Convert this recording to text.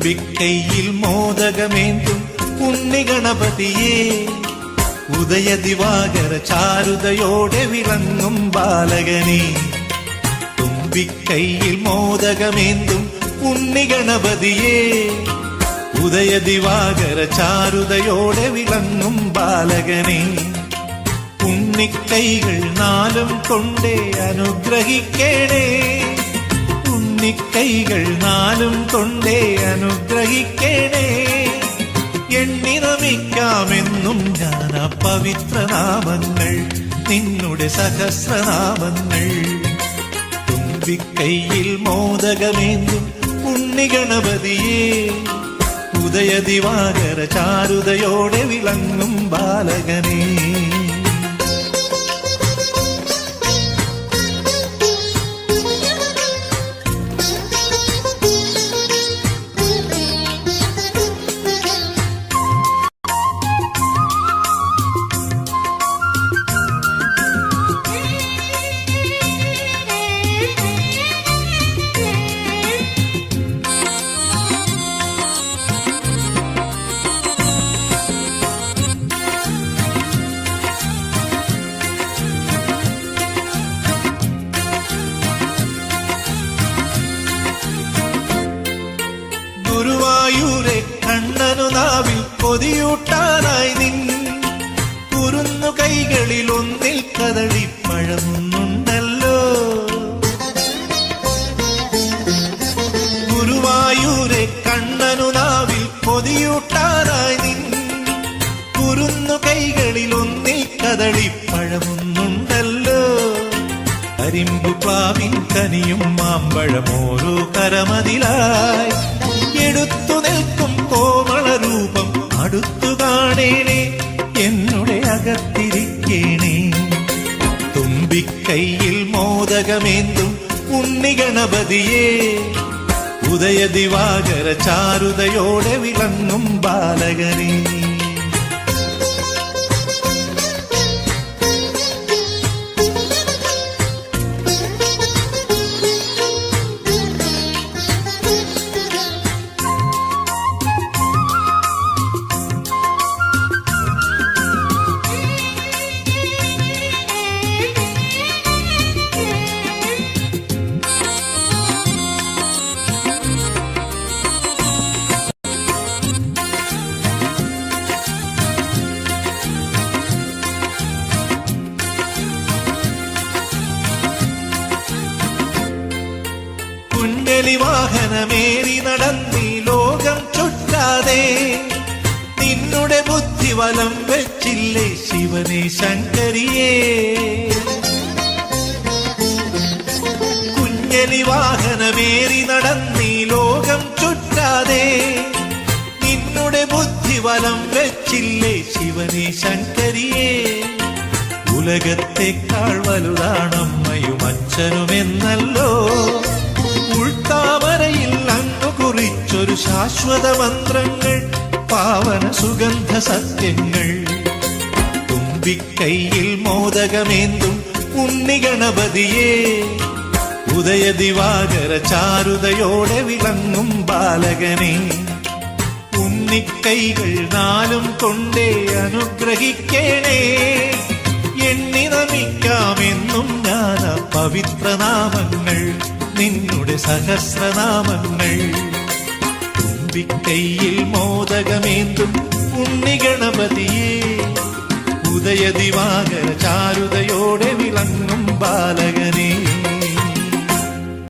തുമ്പിക്കൈയിൽ മോദകമേന്തും ഉണ്ണിഗണപതിയേ, ഉദയദിവാകര ചാരുതയോടെ വിളങ്ങും ബാലകനേ. തുമ്പിക്കൈയിൽ മോദകമേന്തും ഉണ്ണിഗണപതിയേ, ഉദയദിവാകര ചാരുതയോടെ വിളങ്ങും ബാലകനേ. ഉണ്ണിക്കൈകൾ നാലും കൊണ്ടേ അനുഗ്രഹിക്കണേ, ഉണ്ണിക്കൈകൾ നാലും കൊണ്ടേ അനുഗ്രഹിക്കണേ. എണ്ണി നമിക്കാമെന്നും ഞാൻ ആ പവിത്രനാമങ്ങൾ, നിന്നുടെ സഹസ്രനാമങ്ങൾ. തുമ്പിക്കൈയിൽ മോദകമേന്തും ഉണ്ണിഗണപതിയേ, ഉദയദിവാകര ചാരുതയോടെ വിളങ്ങും ബാലകനേ. ഗുരുവായൂരെ കണ്ണനു നാവിൽ കൊതിയൂട്ടാനായി നിൻ കുരുന്നു കൈകളിൽ ഒന്നിൽ കദളി പഴമുന്നുണ്ടല്ലോ. ഗുരുവായൂരെ കണ്ണനു നാവിൽ കൊതിയൂട്ടാനായി നിൻ കുരുന്നു കൈകളിൽ ഒന്നിൽ കദളി പഴമുന്നുണ്ടല്ലോ. കരിമ്പുപ്ലാവിൻ കനിയും മാമ്പഴമോരോ കരമതിലായി എടുത്തു നിൽക്കും കോമള രൂപം അടുത്തു കാണേണേ, എന്നുടെ അകത്തിരിക്കേണേ. തുമ്പിക്കൈയിൽ മോദകമേന്തും ഉണ്ണിഗണപതിയേ, ഉദയദിവാകര ചാരുതയോടെ വിളങ്ങും ബാലകനേ. കുഞ്ഞലി വാഹനമേറി നടന്നീ ലോകം ചുറ്റാതെ, നിന്നുടെ ബുദ്ധി വലം വെച്ചില്ലേ ശിവനെ ശങ്കരിയേ. കുഞ്ഞലി വാഹനമേറി നടന്നീ ലോകം ചുറ്റാതെ, നിന്നുടെ ബുദ്ധി വലം വെച്ചില്ലേ ശിവനെ ശങ്കരിയേ. ഉലകത്തെക്കാൾ വലുതാണമ്മയും അച്ഛനുമെന്നല്ലോ, ഉൾത്താമരയിൽ അങ്ങു കുറിച്ചൊരു ശാശ്വത മന്ത്രങ്ങൾ, പാവന സുഗന്ധ സത്യങ്ങൾ. തുമ്പിക്കൈയിൽ മോദകമേന്തും ഉണ്ണിഗണപതിയേ, ഉദയദിവാകര ചാരുതയോടെ വിളങ്ങും ബാലകനേ. ഉണ്ണിക്കൈകൾ നാലും കൊണ്ടേ അനുഗ്രഹിക്കണേ, എണ്ണി നമിക്കാമെന്നും ഞാൻ ആ പവിത്രനാമങ്ങൾ, നിന്നുടെ സഹസ്രനാമങ്ങൾ. തുമ്പിക്കൈയിൽ മോദകമേന്തും ഉണ്ണിഗണപതിയേ, ഉദയദിവാകര ചാരുതയോടെ വിളങ്ങും ബാലകനേ.